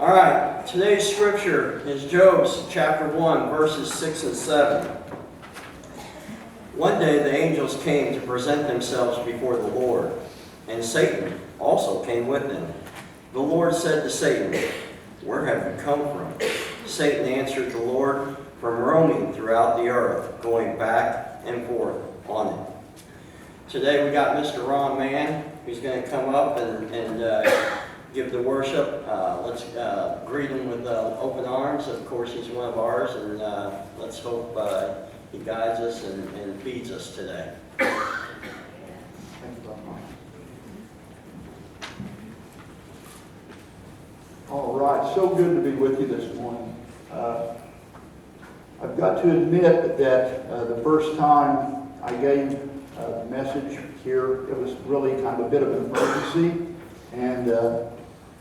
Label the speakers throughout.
Speaker 1: All right, today's scripture is Job chapter 1, verses 6 and 7. One day the angels came to present themselves before the Lord, and Satan also came with them. The Lord said to Satan, "Where have you come from?" Satan answered the Lord, "From roaming throughout the earth, going back and forth on it." Today we got Mr. Mann, who's going to come up and give the worship. Let's greet him with open arms. Of course, he's one of ours, and let's hope he guides us and feeds us today.
Speaker 2: All right, so good to be with you this morning. I've got to admit that the first time I gave the message here, it was really kind of a bit of an emergency, and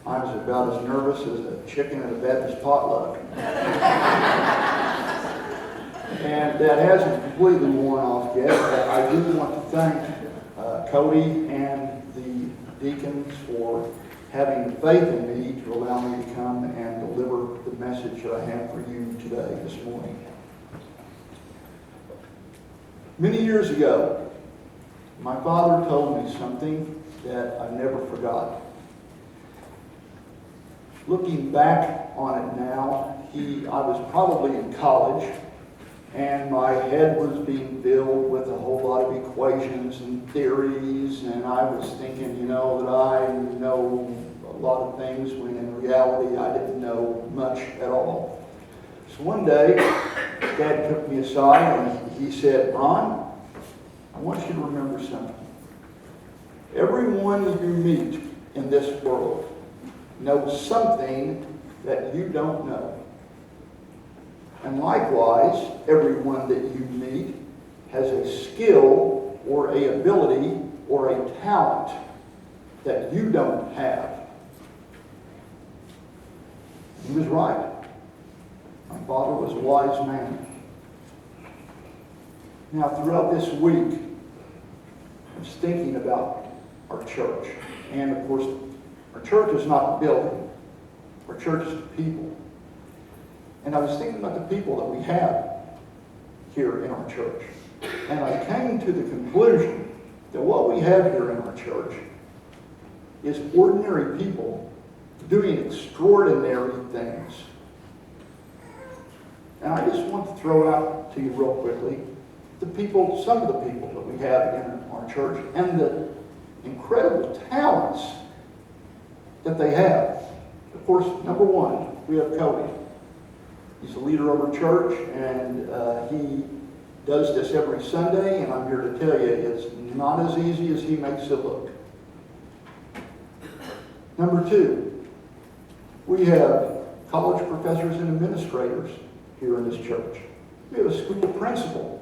Speaker 2: I was about as nervous as a chicken at a Baptist potluck. And that hasn't completely worn off yet, but I do want to thank Cody and the deacons for having faith in me to allow me to come and deliver the message that I have for you today, this morning. Many years ago, my father told me something that I never forgot. Looking back on it now, I was probably in college, and my head was being filled with a whole lot of equations and theories, and I was thinking, that I know a lot of things, when in reality I didn't know much at all. So one day, Dad took me aside and he said, "Ron, I want you to remember something. Everyone you meet in this world knows something that you don't know. And likewise, everyone that you meet has a skill or a ability or a talent that you don't have." He was right. My father was a wise man. Now, throughout this week, I was thinking about our church. And of course, our church is not a building. Our church is the people. And I was thinking about the people that we have here in our church. And I came to the conclusion that what we have here in our church is ordinary people doing extraordinary things. And I just want to throw out to you real quickly some of the people that we have in our church and the incredible talents that they have. Of course, number one, we have Cody. He's the leader of our church, and he does this every Sunday, and I'm here to tell you, it's not as easy as he makes it look. Number two, we have college professors and administrators here in this church. We have a school principal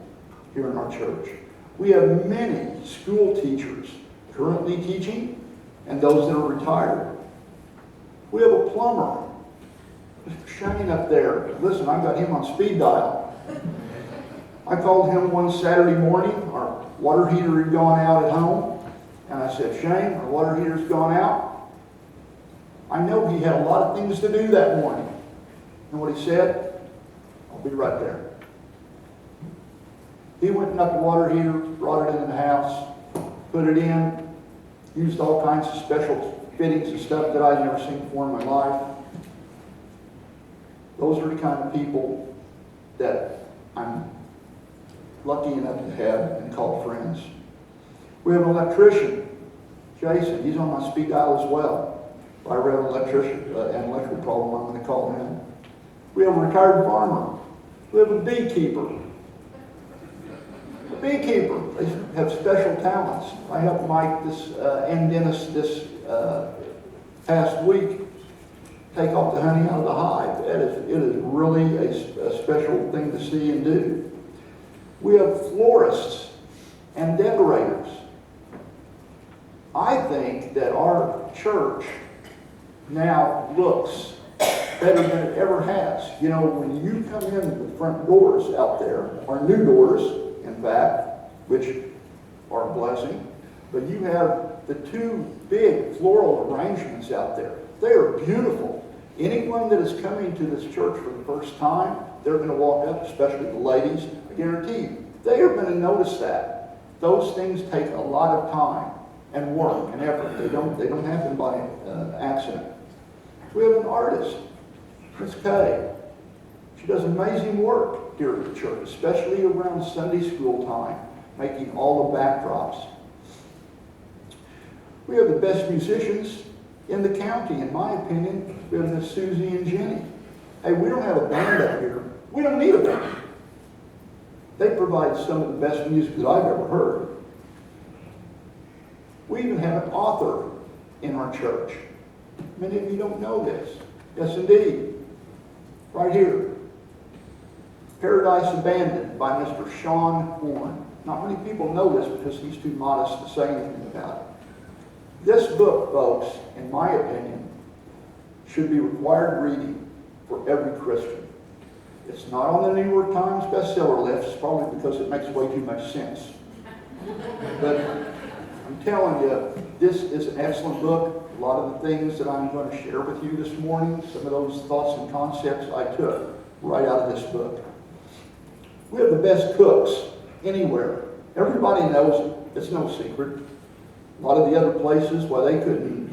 Speaker 2: here in our church. We have many school teachers currently teaching and those that are retired. We have a plumber. Shane up there. Listen, I got him on speed dial. I called him one Saturday morning. Our water heater had gone out at home. And I said, "Shane, our water heater's gone out." I know he had a lot of things to do that morning. And what he said? "I'll be right there." He went and got the water heater, brought it into the house, put it in, used all kinds of special fittings and stuff that I'd never seen before in my life. Those are the kind of people that I'm lucky enough to have and call friends. We have an electrician, Jason. He's on my speed dial as well. If I ever have an electrical problem, I'm going to call him. We have a retired farmer. We have a beekeeper. A beekeeper. They have special talents. I helped Mike and Dennis this past week take off the honey out of the hive. It is really a special thing to see and do. We have florists and decorators. I think that our church now looks better than it ever has. When you come in the front doors out there, our new doors, in fact, which are a blessing, but you have the two big floral arrangements out there. They are beautiful. Anyone that is coming to this church for the first time, they're going to walk up, especially the ladies, I guarantee you, they are going to notice that. Those things take a lot of time and work and effort. They don't happen by accident. We have an artist, Miss Kay. She does amazing work here at the church, especially around Sunday school time, making all the backdrops. We have the best musicians in the county, in my opinion. We have Miss Susie and Jenny. Hey, we don't have a band up here. We don't need a band. They provide some of the best music that I've ever heard. We even have an author in our church. Many of you don't know this. Yes, indeed. Right here. Paradise Abandoned by Mr. Sean Horn. Not many people know this because he's too modest to say anything about it. This book, folks, in my opinion, should be required reading for every Christian. It's not on the New York Times bestseller list, probably because it makes way too much sense. But I'm telling you, this is an excellent book. A lot of the things that I'm going to share with you this morning, some of those thoughts and concepts I took right out of this book. We have the best cooks anywhere. Everybody knows it. It's no secret. A lot of the other places, well, they couldn't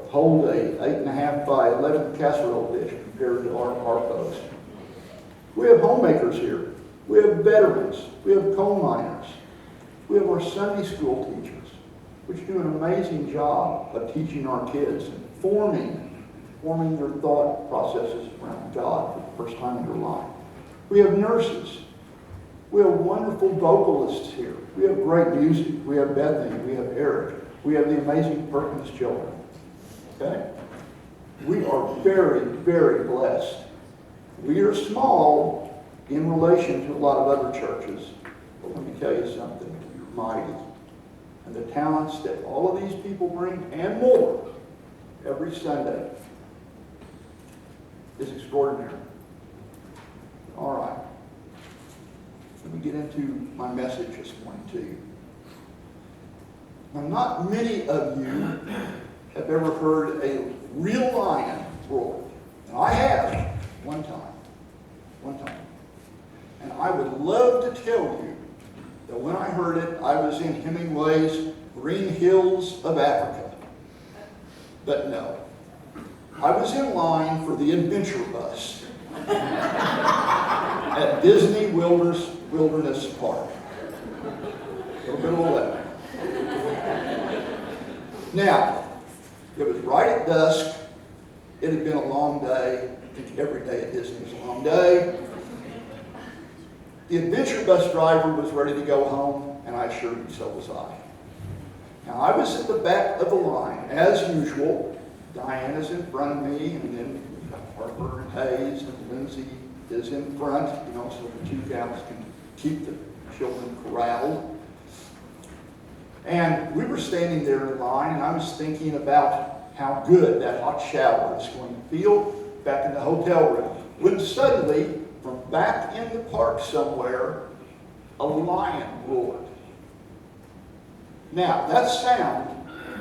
Speaker 2: hold a 8.5 by 11 casserole dish compared to our folks. We have homemakers here. We have veterans. We have coal miners. We have our Sunday school teachers, which do an amazing job of teaching our kids and forming their thought processes around God for the first time in their life. We have nurses. We have wonderful vocalists here. We have great music. We have Bethany. We have Eric. We have the amazing Perkins children. Okay? We are very, very blessed. We are small in relation to a lot of other churches. But let me tell you something. We're mighty. And the talents that all of these people bring, and more, every Sunday is extraordinary. All right. Let me get into my message this morning to you. Now, not many of you have ever heard a real lion roar. And I have, one time. And I would love to tell you that when I heard it, I was in Hemingway's Green Hills of Africa. But no. I was in line for the adventure bus at Disney Wilderness Park. A little bit of a letdown. Now, it was right at dusk. It had been a long day. I think every day at Disney was a long day. The adventure bus driver was ready to go home, and I assure you, so was I. Now, I was at the back of the line, as usual. Diana's in front of me, and then Harper and Hayes and Lindsay is in front, so the two gals can keep the children corralled. And we were standing there in line, and I was thinking about how good that hot shower is going to feel back in the hotel room. When suddenly, from back in the park somewhere, a lion roared. Now, that sound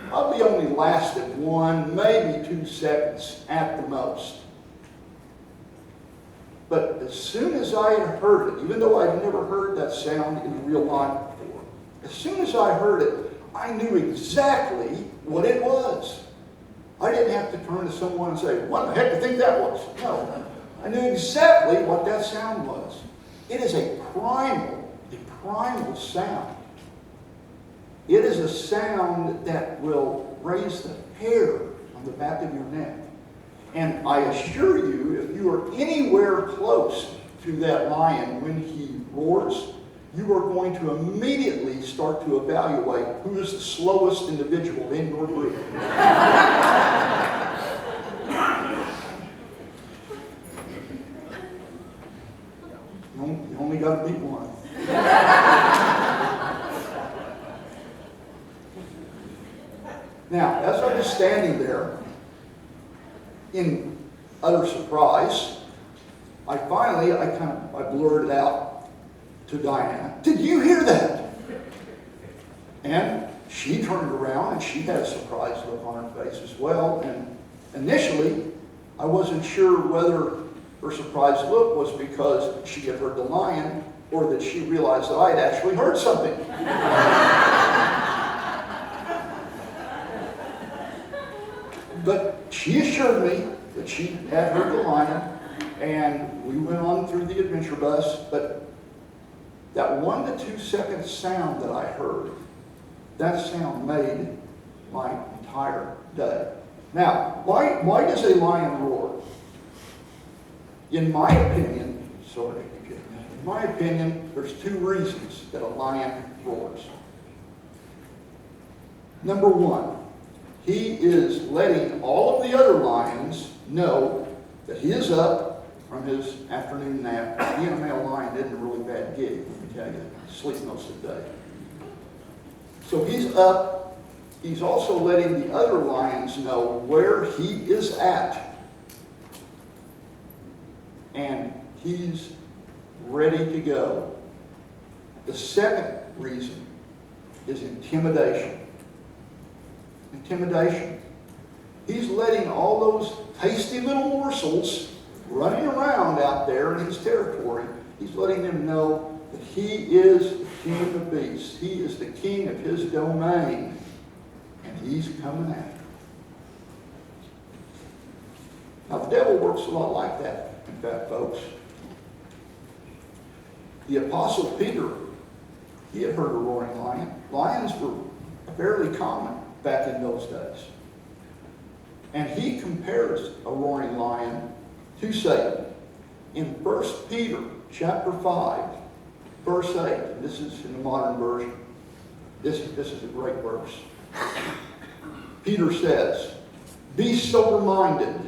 Speaker 2: probably only lasted 1, maybe 2 seconds at the most. But as soon as I had heard it, even though I'd never heard that sound in real life before, as soon as I heard it, I knew exactly what it was. I didn't have to turn to someone and say, what the heck do you think that was? No. I knew exactly what that sound was. It is a primal sound. It is a sound that will raise the hair on the back of your neck. And I assure you, if you are anywhere close to that lion when he roars, you are going to immediately start to evaluate who is the slowest individual in your group. You only got to beat one. Now, as I was standing there, in utter surprise, I blurted out to Diana, "Did you hear that?" And she turned around and she had a surprised look on her face as well. And initially, I wasn't sure whether her surprised look was because she had heard the lion or that she realized that I had actually heard something. But she assured me that she had heard the lion, and we went on through the adventure bus, but that 1 to 2 second sound that I heard, that sound made my entire day. Now, why does a lion roar? In my opinion, there's 2 reasons that a lion roars. Number 1, he is letting all of the other lions know that he is up from his afternoon nap. Being a male lion isn't a really bad gig, let me tell you. Sleep most of the day. So he's up. He's also letting the other lions know where he is at. And he's ready to go. The second reason is intimidation. Intimidation. He's letting all those tasty little morsels running around out there in his territory, he's letting them know that he is the king of beasts. He is the king of his domain. And he's coming after him. Now the devil works a lot like that, in fact, folks. The Apostle Peter, he had heard a roaring lion. Lions were fairly common back in those days. And he compares a roaring lion to Satan. In 1 Peter chapter 5, verse 8, this is in the modern version. This is a great verse. Peter says, "Be sober-minded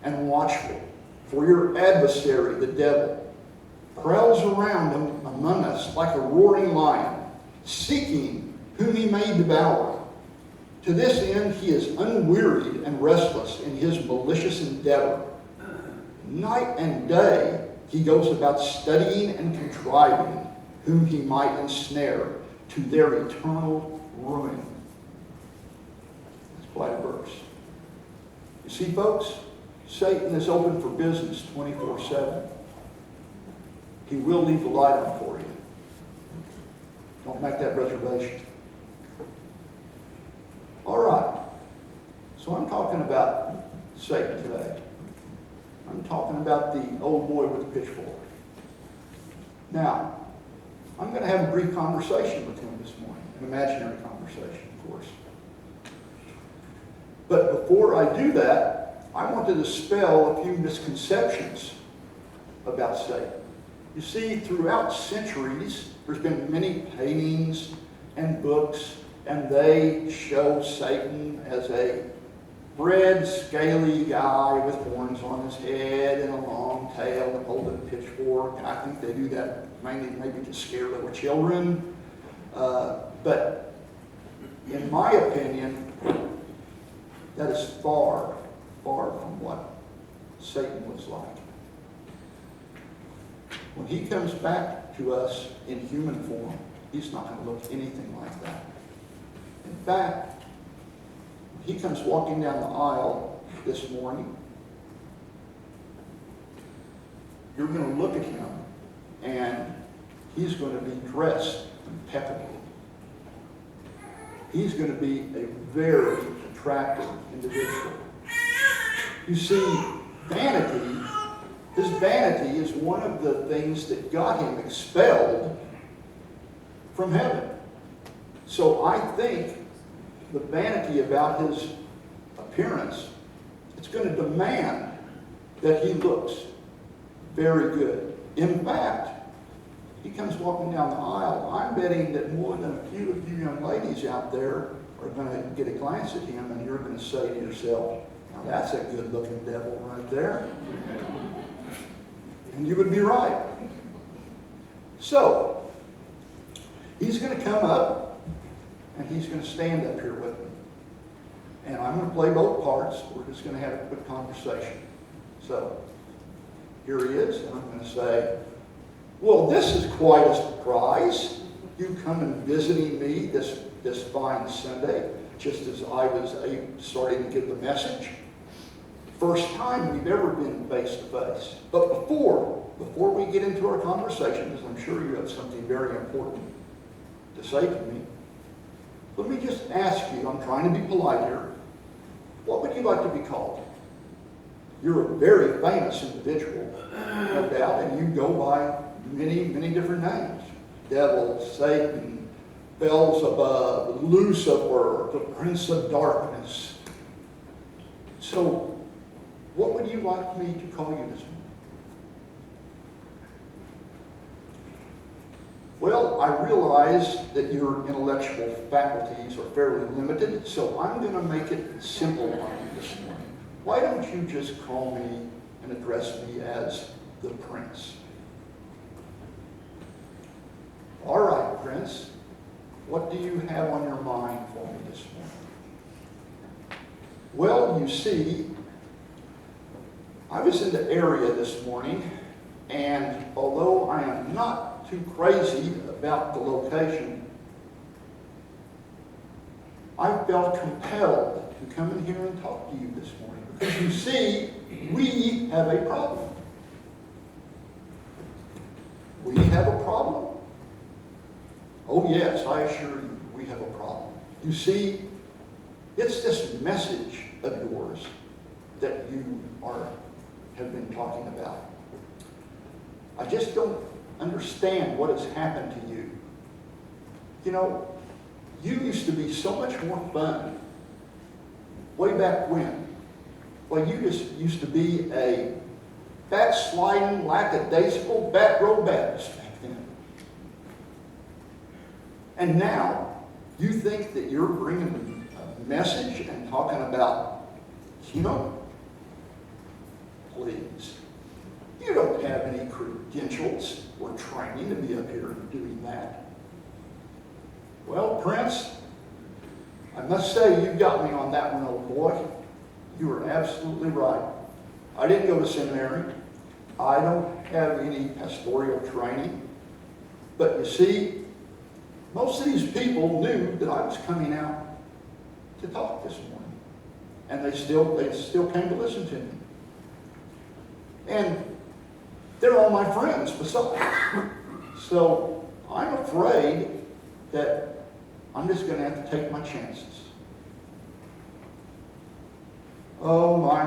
Speaker 2: and watchful, for your adversary, the devil, prowls around among us like a roaring lion, seeking whom he may devour. To this end he is unwearied and restless in his malicious endeavor. Night and day he goes about studying and contriving whom he might ensnare to their eternal ruin." That's quite a verse. You see, folks, Satan is open for business 24/7. He will leave the light on for you. Don't make that reservation. All right. So I'm talking about Satan today. I'm talking about the old boy with the pitchfork. Now, I'm going to have a brief conversation with him this morning. An imaginary conversation, of course. But before I do that, I want to dispel a few misconceptions about Satan. You see, throughout centuries, there's been many paintings and books, and they show Satan as a red, scaly guy with horns on his head and a long tail and holding a pitchfork. And I think they do that mainly maybe to scare little children. But in my opinion, that is far, far from what Satan was like. When he comes back to us in human form, he's not going to look anything like that. In fact, when he comes walking down the aisle this morning, you're going to look at him and he's going to be dressed impeccably. He's going to be a very attractive individual. You see, vanity, his vanity is one of the things that got him expelled from heaven. So I think the vanity about his appearance, it's going to demand that he looks very good. In fact, he comes walking down the aisle. I'm betting that more than a few of you young ladies out there are going to get a glance at him and you're going to say to yourself, "Now that's a good-looking devil right there." And you would be right. So, he's going to come up and he's going to stand up here with me. And I'm going to play both parts. We're just going to have a quick conversation. So, here he is, and I'm going to say, "Well, this is quite a surprise. You come and visiting me this fine Sunday, just as I was starting to give the message. First time we've ever been face to face. But before we get into our conversation, because I'm sure you have something very important to say to me, let me just ask you, I'm trying to be polite here, what would you like to be called? You're a very famous individual, no doubt, and you go by many, many different names. Devil, Satan, Beelzebub, Lucifer, the Prince of Darkness. So, what would you like me to call you this morning? Well, I realize that your intellectual faculties are fairly limited, so I'm going to make it simple on you this morning. Why don't you just call me and address me as the Prince? All right, Prince, what do you have on your mind for me this morning? Well, you see, I was in the area this morning, and although I am not too crazy about the location, I felt compelled to come in here and talk to you this morning. Because you see, we have a problem. We have a problem. Oh yes, I assure you, we have a problem. You see, it's this message of yours that you have been talking about. I just don't understand what has happened to you. You know, you used to be so much more fun way back when. Well, you just used to be a backsliding, lackadaisical, back row Baptist back then. And now, you think that you're bringing a message and talking about, you know, please. You don't have any credentials or training to be up here doing that. Well, Prince, I must say you got me on that one, old boy. You are absolutely right. I didn't go to seminary. I don't have any pastoral training. But you see, most of these people knew that I was coming out to talk this morning. And they still came to listen to me. And they're all my friends besides. So I'm afraid that I'm just going to have to take my chances. Oh, my.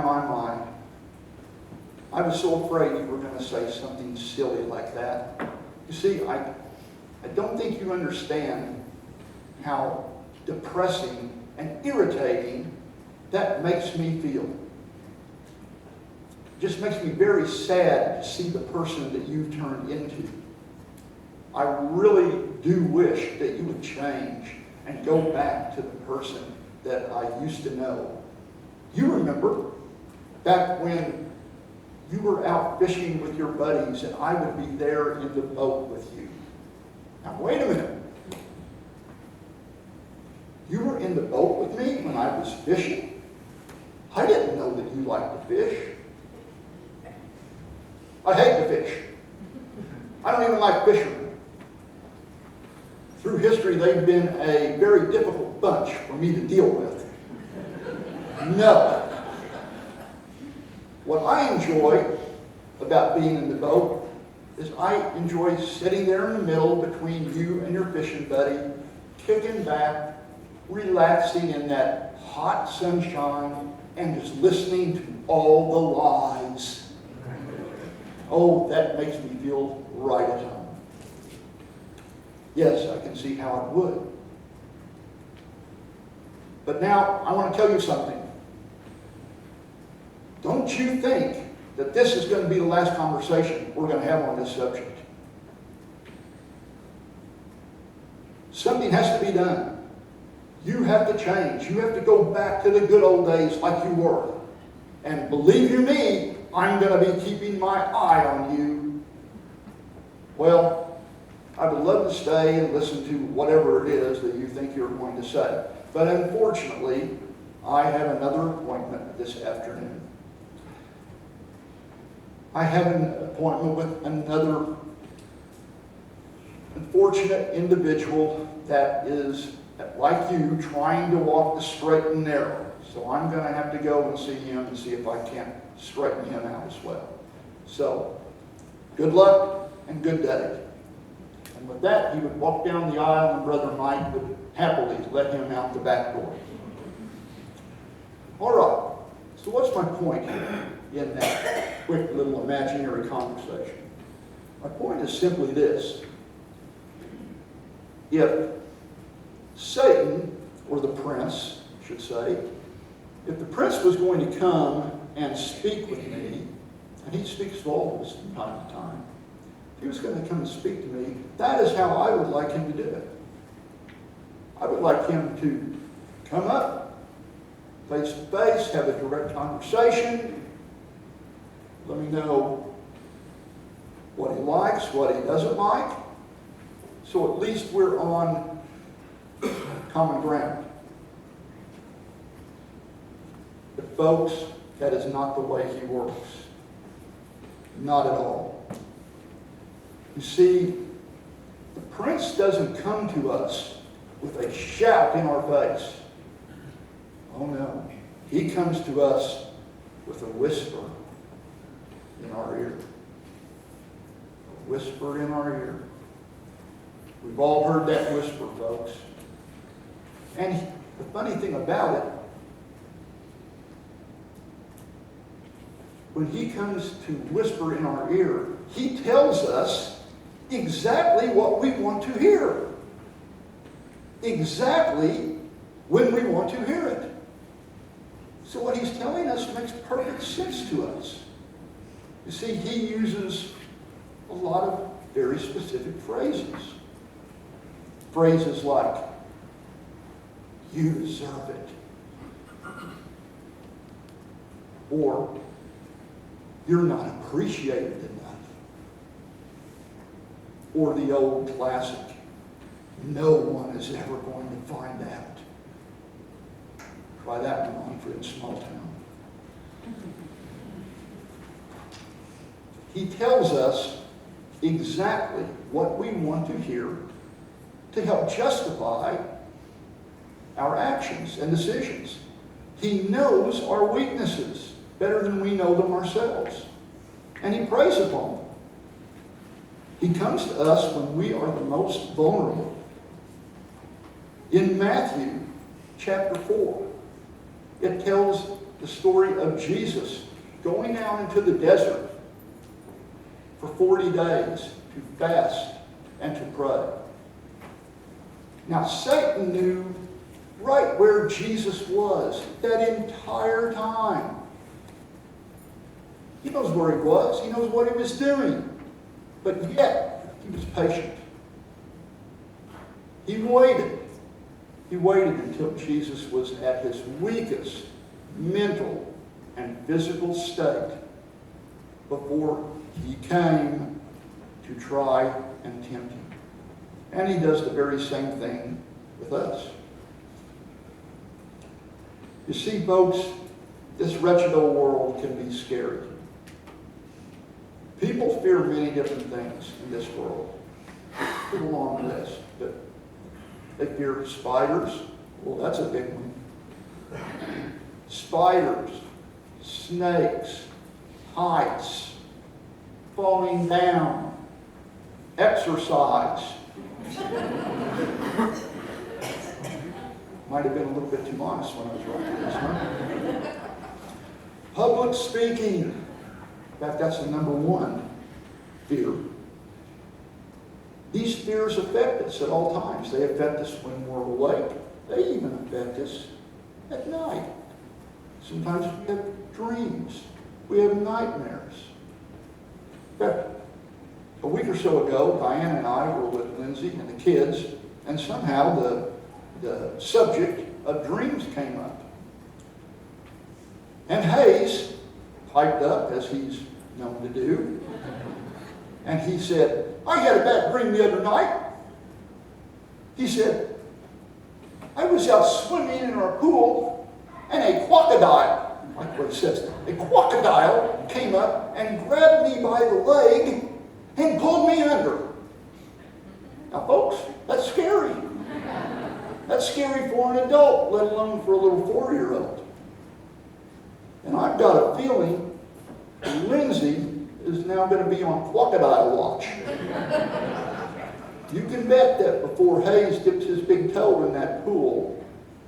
Speaker 2: I was so afraid you were going to say something silly like that. You see, I don't think you understand how depressing and irritating that makes me feel. It just makes me very sad to see the person that you've turned into. I really do wish that you would change and go back to the person that I used to know. You remember back when you were out fishing with your buddies and I would be there in the boat with you. Now wait a minute. You were in the boat with me when I was fishing? I didn't know that you liked to fish. I hate to fish. I don't even like fishermen. Through history, they've been a very difficult bunch for me to deal with. No. What I enjoy about being in the boat is I enjoy sitting there in the middle between you and your fishing buddy, kicking back, relaxing in that hot sunshine, and just listening to all the lies. Oh, that makes me feel right at home. Yes, I can see how it would. But now, I want to tell you something. Don't you think that this is going to be the last conversation we're going to have on this subject? Something has to be done. You have to change. You have to go back to the good old days like you were. And believe you me, I'm going to be keeping my eye on you. Well, I would love to stay and listen to whatever it is that you think you're going to say. But unfortunately, I have another appointment this afternoon. I have an appointment with another unfortunate individual that is, like you, trying to walk the straight and narrow. So I'm going to have to go and see him and see if I can't straighten him out as well. So, good luck and good day. And with that, he would walk down the aisle and Brother Mike would happily let him out the back door. All right, so what's my point here in that quick little imaginary conversation? My point is simply this. If Satan, or the prince, I should say, if the prince was going to come and speak with me, and he speaks to all of us from time to time, if he was going to come and speak to me, that is how I would like him to do it. I would like him to come up, face to face, have a direct conversation, let me know what he likes, what he doesn't like, so at least we're on common ground. But folks, that is not the way he works. Not at all. You see, the prince doesn't come to us with a shout in our face. Oh no. He comes to us with a whisper in our ear. A whisper in our ear. We've all heard that whisper, folks. And the funny thing about it, when he comes to whisper in our ear, he tells us exactly what we want to hear. Exactly when we want to hear it. So what he's telling us makes perfect sense to us. You see, he uses a lot of very specific phrases. Phrases like, "You deserve it." Or, "You're not appreciated enough." Or the old classic, "No one is ever going to find out." Try that one on for in small town. He tells us exactly what we want to hear to help justify our actions and decisions. He knows our weaknesses better than we know them ourselves. And he preys upon them. He comes to us when we are the most vulnerable. In Matthew chapter 4, it tells the story of Jesus going out into the desert for 40 days to fast and to pray. Now, Satan knew right where Jesus was that entire time. He knows where he was. He knows what he was doing. But yet, he was patient. He waited. He waited until Jesus was at his weakest mental and physical state before he came to try and tempt him. And he does the very same thing with us. You see, folks, this wretched old world can be scary. People fear many different things in this world. Put a long list, but they fear spiders. Well, that's a big one. Spiders, snakes, heights, falling down, exercise. Might have been a little bit too honest when I was writing this, huh? Public speaking. In fact, that's the number one fear. These fears affect us at all times. They affect us when we're awake. They even affect us at night. Sometimes we have dreams. We have nightmares. In fact, a week or so ago, Diane and I were with Lindsay and the kids, and somehow the subject of dreams came up. And Hayes piped up, as he's known to do, and he said, "I had a bad dream the other night." He said, "I was out swimming in our pool, and a crocodile," like what it says, "a crocodile came up and grabbed me by the leg and pulled me under." Now, folks, that's scary. That's scary for an adult, let alone for a little 4-year-old. And I've got a feeling Lindsay is now going to be on crocodile watch. You can bet that before Hayes dips his big toe in that pool,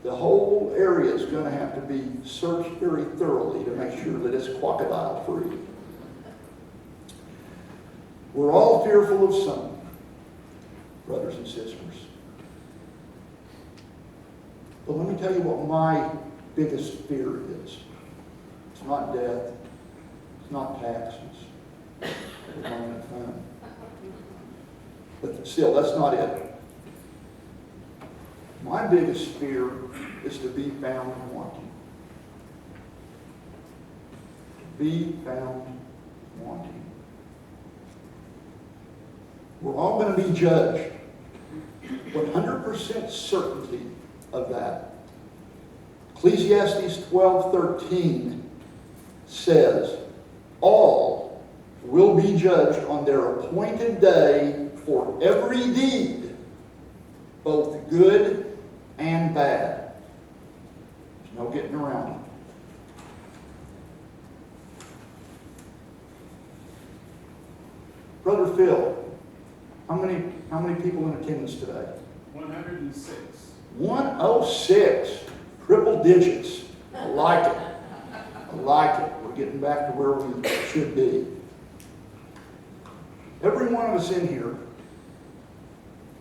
Speaker 2: the whole area is going to have to be searched very thoroughly to make sure that it's crocodile free. We're all fearful of something, brothers and sisters. But let me tell you what my biggest fear is. It's not death. It's not taxes. It's not fun. But still, that's not it. My biggest fear is to be found wanting. To be found wanting. We're all going to be judged. 100% certainty of that. Ecclesiastes 12:13 says, all will be judged on their appointed day for every deed, both good and bad. There's no getting around it. Brother Phil, how many people in attendance today?
Speaker 3: 106.
Speaker 2: 106. Triple digits. I like it. I like it. We're getting back to where we should be. Every one of us in here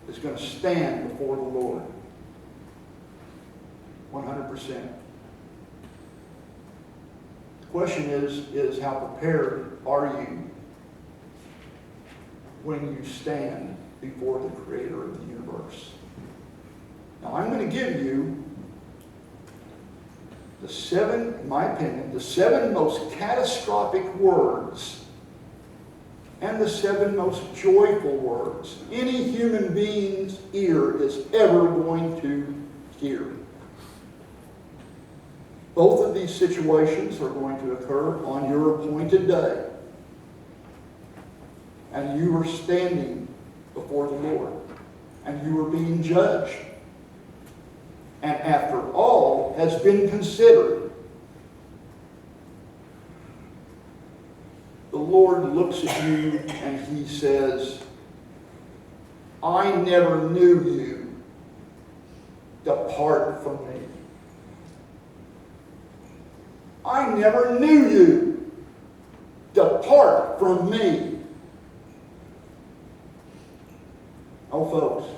Speaker 2: is going to stand before the Lord. 100%. The question is how prepared are you when you stand before the Creator of the universe? Now, I'm going to give you in my opinion, the 7 most catastrophic words and the 7 most joyful words any human being's ear is ever going to hear. Both of these situations are going to occur on your appointed day. And you are standing before the Lord. And you are being judged. And after all has been considered, the Lord looks at you and He says, I never knew you. Depart from me. I never knew you. Depart from me. Oh, folks,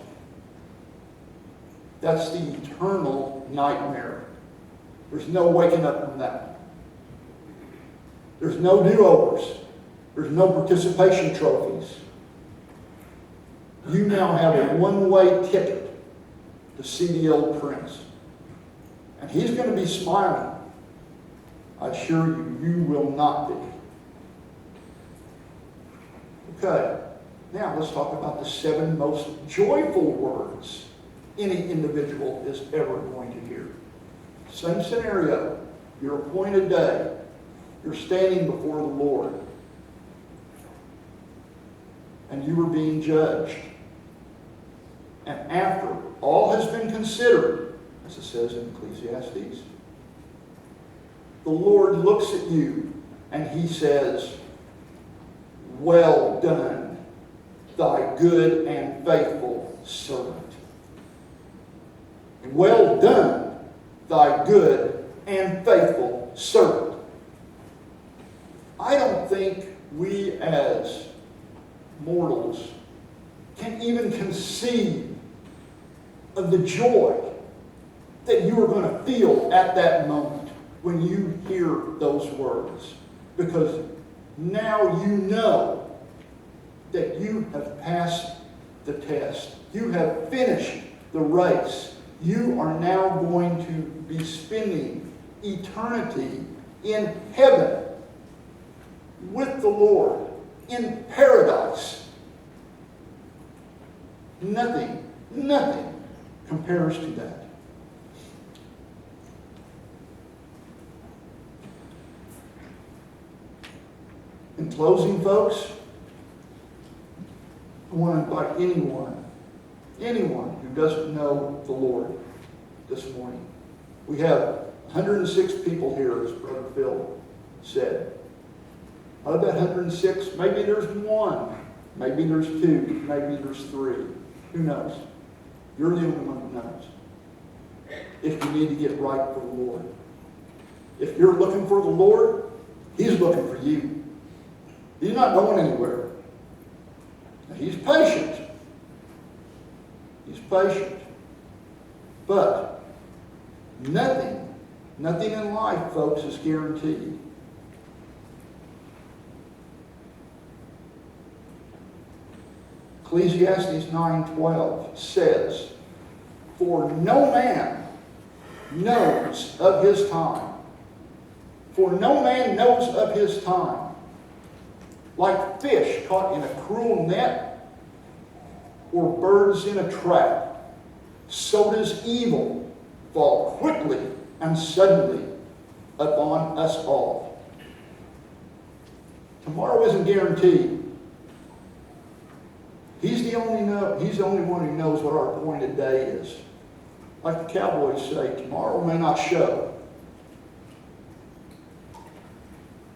Speaker 2: that's the eternal nightmare. There's no waking up from that. There's no do-overs. There's no participation trophies. You now have a one-way ticket to see the old prince. And he's going to be smiling. I assure you, you will not be. Okay, now let's talk about the 7 most joyful words any individual is ever going to hear. Same scenario. Your appointed day. You're standing before the Lord. And you are being judged. And after all has been considered, as it says in Ecclesiastes, the Lord looks at you and He says, well done, thy good and faithful servant. Well done, thy good and faithful servant. I don't think we as mortals can even conceive of the joy that you are going to feel at that moment when you hear those words. Because now you know that you have passed the test. You have finished the race. You are now going to be spending eternity in heaven with the Lord, in paradise. Nothing compares to that. In closing, folks, I want to invite anyone who doesn't know the Lord this morning. We have 106 people here, as Brother Phil said. Out of that 106, maybe there's one, maybe there's two, maybe there's three. Who knows? You're the only one who knows. If you need to get right for the Lord. If you're looking for the Lord, He's looking for you. He's not going anywhere. Now, He's patient. He's patient. But nothing in life, folks, is guaranteed. Ecclesiastes 9:12 says, "For no man knows of his time. For no man knows of his time. Like fish caught in a cruel net, or birds in a trap, so does evil fall quickly and suddenly upon us all." Tomorrow isn't guaranteed. He's the only one who knows what our appointed day is. Like the cowboys say, tomorrow may not show.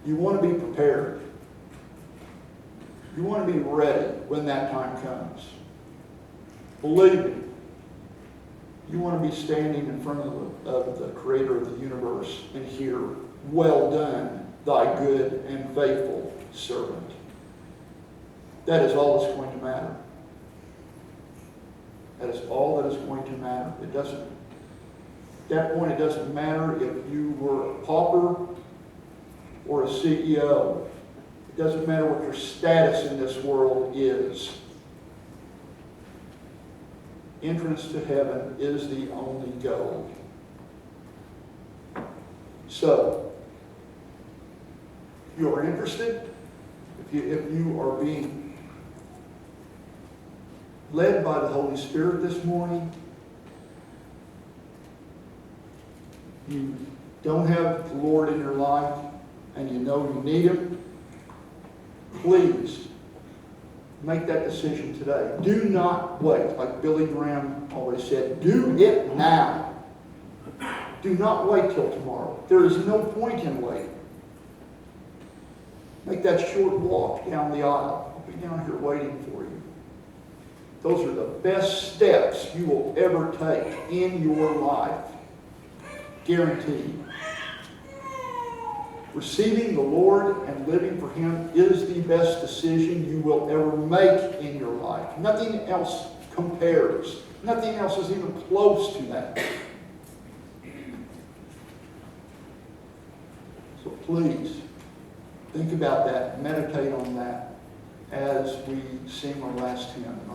Speaker 2: You want to be prepared. You want to be ready when that time comes. Believe me, you want to be standing in front of the Creator of the universe and hear, "Well done, thy good and faithful servant." That is all that's going to matter. That is all that is going to matter. At that point, it doesn't matter if you were a pauper or a CEO. It doesn't matter what your status in this world is. Entrance to heaven is the only goal. So, if you are interested, if you are being led by the Holy Spirit this morning, you don't have the Lord in your life, and you know you need Him, please make that decision today. Do not wait. Like Billy Graham always said, do it now. Do not wait till tomorrow. There is no point in waiting. Make that short walk down the aisle. I'll be down here waiting for you. Those are the best steps you will ever take in your life. Guaranteed. Receiving the Lord and living for Him is the best decision you will ever make in your life. Nothing else compares. Nothing else is even close to that. So please, think about that. Meditate on that as we sing our last hymn.